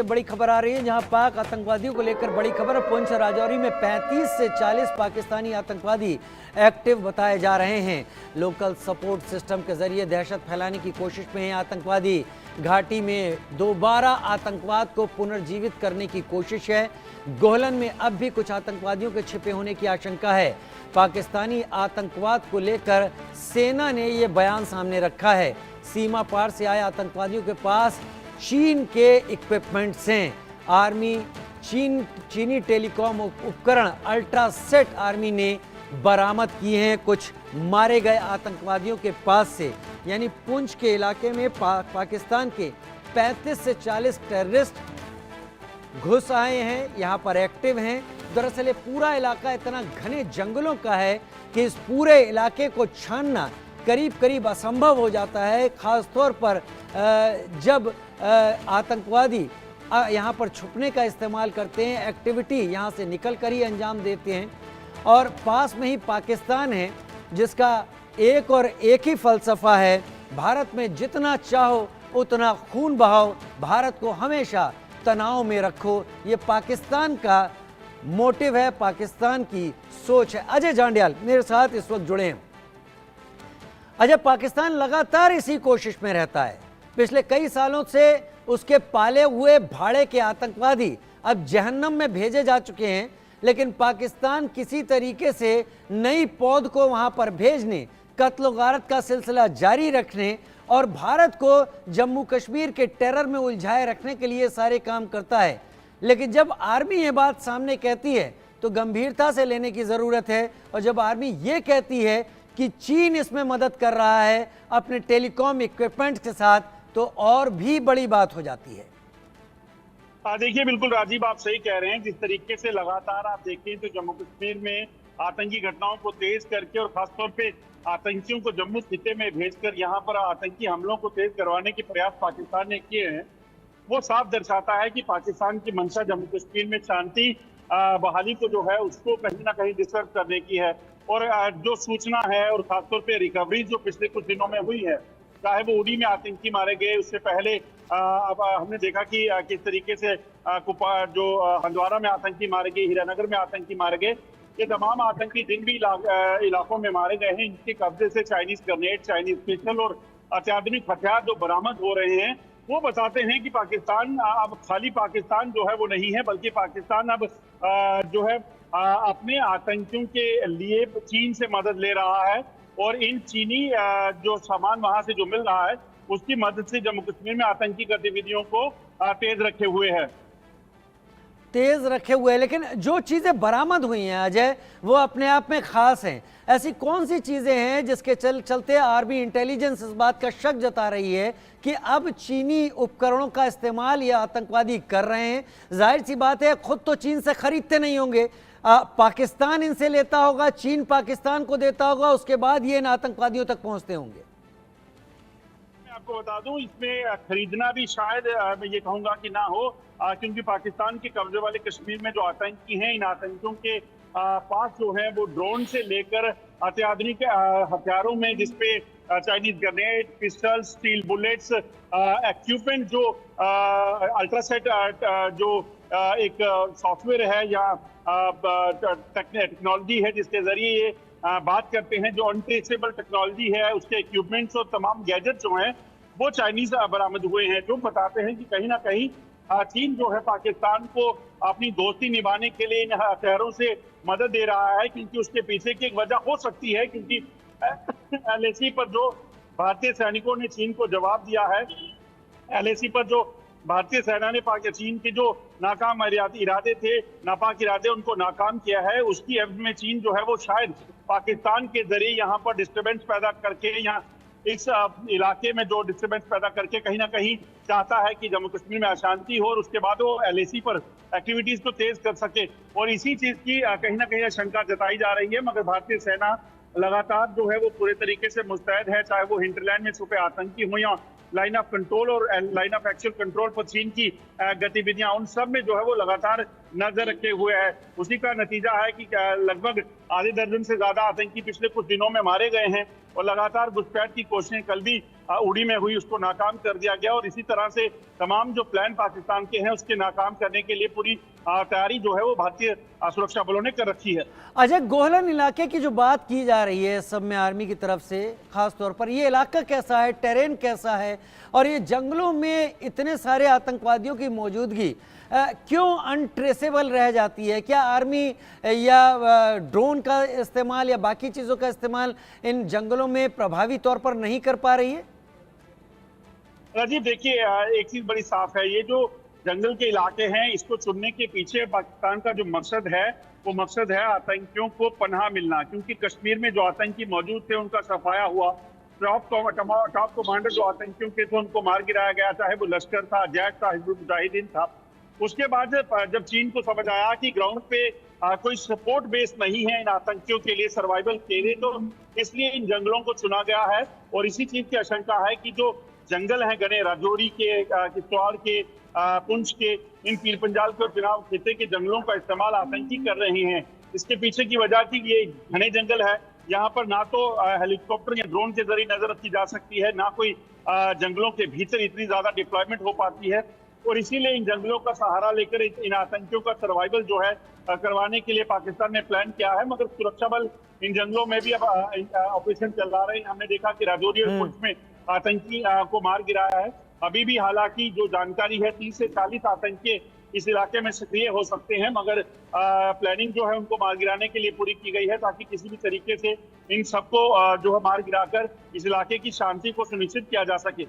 बड़ी खबर आ रही है, जहां पाक आतंकवादियों को लेकर बड़ी खबर। पुंछ राजौरी में 35 से 40 पाकिस्तानी आतंकवादी एक्टिव बताए जा रहे हैं। लोकल सपोर्ट सिस्टम के जरिए दहशत फैलाने की कोशिश में हैं आतंकवादी। घाटी में दोबारा आतंकवाद को पुनर्जीवित करने की कोशिश है। गोहलन में अब भी कुछ आतंकवादियों के छिपे होने की आशंका है। पाकिस्तानी आतंकवाद को लेकर सेना ने यह बयान सामने रखा है। सीमा पार से आए आतंकवादियों के पास चीन के इक्विपमेंट्स हैं। आर्मी चीनी टेलीकॉम उपकरण अल्ट्रासेट आर्मी ने बरामद किए हैं कुछ मारे गए आतंकवादियों के पास से। यानी पुंछ के इलाके में पाकिस्तान के 35 से 40 टेररिस्ट घुस आए हैं, यहाँ पर एक्टिव हैं। दरअसल ये पूरा इलाका इतना घने जंगलों का है कि इस पूरे इलाके को छानना करीब करीब असंभव हो जाता है, खासतौर पर जब आतंकवादी यहाँ पर छुपने का इस्तेमाल करते हैं, एक्टिविटी यहाँ से निकल कर ही अंजाम देते हैं। और पास में ही पाकिस्तान है जिसका एक और एक ही फलसफा है, भारत में जितना चाहो उतना खून बहाओ, भारत को हमेशा तनाव में रखो। ये पाकिस्तान का मोटिव है, पाकिस्तान की सोच है। अजय जांडियाल मेरे साथ इस वक्त जुड़े हैं। अजय, पाकिस्तान लगातार इसी कोशिश में रहता है। पिछले कई सालों से उसके पाले हुए भाड़े के आतंकवादी अब जहन्नम में भेजे जा चुके हैं, लेकिन पाकिस्तान किसी तरीके से नई पौध को वहां पर भेजने, कत्ल गारत का सिलसिला जारी रखने और भारत को जम्मू कश्मीर के टेरर में उलझाए रखने के लिए सारे काम करता है। लेकिन जब आर्मी ये बात सामने कहती है तो गंभीरता से लेने की ज़रूरत है। और जब आर्मी ये कहती है कि चीन इसमें मदद कर रहा है अपने टेलीकॉम इक्विपमेंट के साथ, तो और भी बड़ी बात हो जाती है। देखिए, बिल्कुल राजीव, आप सही कह रहे हैं। जिस तरीके से लगातार आप देखें तो जम्मू कश्मीर में आतंकी घटनाओं को तेज करके और खासतौर पे आतंकियों को जम्मू खिते में भेजकर यहाँ पर आतंकी हमलों को तेज करवाने के प्रयास पाकिस्तान ने किए हैं, वो साफ दर्शाता है कि पाकिस्तान की मंशा जम्मू कश्मीर में शांति बहाली को जो है उसको कहीं ना कहीं डिस्टर्ब करने की है। और जो सूचना है और खासतौर पे रिकवरी जो पिछले कुछ दिनों में हुई है, चाहे वो उड़ी में आतंकी मारे गए, उससे पहले अब हमने देखा कि किस तरीके से जो हंदवाड़ा में आतंकी मारे गए, हीरानगर में आतंकी मारे गए, ये तमाम आतंकी जिन भी इलाकों में मारे गए हैं, इनके कब्जे से चाइनीज ग्रेनेड, चाइनीज पिस्टल और अत्याधुनिक हथियार जो बरामद हो रहे हैं, वो बताते हैं कि पाकिस्तान अब खाली पाकिस्तान जो है वो नहीं है, बल्कि पाकिस्तान अब जो है अपने आतंकियों के लिए चीन से मदद ले रहा है। और इन चीनी जो सामान वहां से जो मिल रहा है उसकी मदद से जम्मू कश्मीर में आतंकी गतिविधियों को तेज रखे हुए है। लेकिन जो चीजें बरामद हुई हैं अजय, वो अपने आप में खास हैं। ऐसी कौन सी चीजें हैं जिसके चलते आर्मी इंटेलिजेंस इस बात का शक जता रही है कि अब चीनी उपकरणों का इस्तेमाल ये आतंकवादी कर रहे हैं? जाहिर सी बात है, खुद तो चीन से खरीदते नहीं होंगे, पाकिस्तान इनसे लेता होगा, चीन पाकिस्तान को देता होगा, उसके बाद ये इन आतंकवादियों तक पहुंचते होंगे। मैं आपको बता दूं, इसमें खरीदना भी शायद मैं ये कहूंगा कि ना हो, क्योंकि पाकिस्तान के कब्जे वाले कश्मीर में जो आतंकी हैं, इन आतंकियों के पास जो है वो ड्रोन से लेकर अत्याधुनिक हथियारों में, जिसपे Chinese grenade, pistol, steel bullets, equipment जो अल्ट्रासेट जो एक सॉफ्टवेयर है या टेक्नोलॉजी है जिसके जरिए ये बात करते हैं, जो अनट्रेसेबल टेक्नोलॉजी है, उसके इक्विपमेंट्स और तमाम गैजेट जो हैं वो चाइनीज बरामद हुए हैं, जो बताते हैं कि कहीं ना कहीं चीन जो है पाकिस्तान को अपनी दोस्ती निभाने के लिए इन हथियारों से मदद दे रहा है। क्योंकि उसके पीछे की एक वजह हो सकती है, क्योंकि एलएसी पर जो भारतीय सैनिकों ने चीन को जवाब दिया है, एलएसी पर जो भारतीय सेना ने चीन के जो नाकाम इरादे थे, नापाक इरादे, उनको नाकाम किया है, उसकी एवज में चीन जो है वो शायद पाकिस्तान के जरिए यहाँ पर डिस्टर्बेंस पैदा करके, यहाँ इस इलाके में जो डिस्टर्बेंस पैदा करके कहीं ना कहीं चाहता है कि जम्मू कश्मीर में अशांति हो और उसके बाद वो एलएसी पर एक्टिविटीज को तेज कर सके। और इसी चीज की कहीं ना कहीं आशंका जताई जा रही है। मगर भारतीय सेना लगातार जो है वो पूरे तरीके से मुस्तैद है, चाहे वो हिंटरलैंड में छुपे आतंकी हो या लाइन ऑफ कंट्रोल और लाइन ऑफ एक्चुअल कंट्रोल पर चीन की गतिविधियां, उन सब में जो है वो लगातार नजर रखे हुए है। उसी का नतीजा है कि लगभग आधे दर्जन से ज्यादा आतंकी पिछले कुछ दिनों में मारे गए हैं और लगातार घुसपैठ की कोशिशें कल भी उड़ी में हुई उसको नाकाम कर दिया गया और इसी तरह से तमाम जो प्लान पाकिस्तान के हैं उसके नाकाम करने के लिए पूरी तैयारी जो है वो भारतीय सुरक्षा बलों ने कर रखी है। अजय, गोहलन इलाके की जो बात की जा रही है सब में आर्मी की तरफ से, खास तौर पर ये इलाका कैसा है, टेरेन कैसा है, और ये जंगलों में इतने सारे आतंकवादियों की मौजूदगी क्यों अनट्रेसेबल रह जाती है? क्या आर्मी या ड्रोन का इस्तेमाल या बाकी चीज़ों का इस्तेमाल इन जंगलों में प्रभावी तौर पर नहीं कर पा रही है? राजीव देखिए, एक चीज बड़ी साफ है, ये जो जंगल के इलाके हैं इसको चुनने के पीछे पाकिस्तान का जो मकसद है वो मकसद है आतंकियों को पनाह मिलना, क्योंकि कश्मीर में जो आतंकी मौजूद थे उनका सफाया हुआ। टॉप कमांडर जो आतंकियों के थे उनको मार गिराया गया, चाहे वो लश्कर था, जैश था, हिजबुल मुजाहिदीन था। उसके बाद जब चीन को समझ आया कि ग्राउंड पे कोई सपोर्ट बेस नहीं है इन आतंकियों के लिए सर्वाइवल के लिए, तो इसलिए इन जंगलों को चुना गया है। और इसी चीज की आशंका है कि जो जंगल हैं घने राजौरी के, किश्तवाड़ के, पुंछ के, इन पीर पंजाल के और चिनाब खिते के जंगलों का इस्तेमाल आतंकी कर रहे हैं। इसके पीछे की वजह थी ये घने जंगल है, यहाँ पर ना तो हेलीकॉप्टर या ड्रोन के जरिए नजर रखी जा सकती है, ना कोई जंगलों के भीतर इतनी ज्यादा डिप्लॉयमेंट हो पाती है। और इसीलिए इन जंगलों का सहारा लेकर इन आतंकियों का सर्वाइवल जो है करवाने के लिए पाकिस्तान ने प्लान किया है। मगर सुरक्षा बल इन जंगलों में भी अब ऑपरेशन चला रहे हैं। हमने देखा कि राजौरी और पुंछ में आतंकी को मार गिराया है। अभी भी हालांकि जो जानकारी है 30 से 40 आतंकी इस इलाके में सक्रिय हो सकते हैं, मगर प्लानिंग जो है उनको मार गिराने के लिए पूरी की गई है ताकि किसी भी तरीके से इन सबको जो है मार गिराकर इस इलाके की शांति को सुनिश्चित किया जा सके।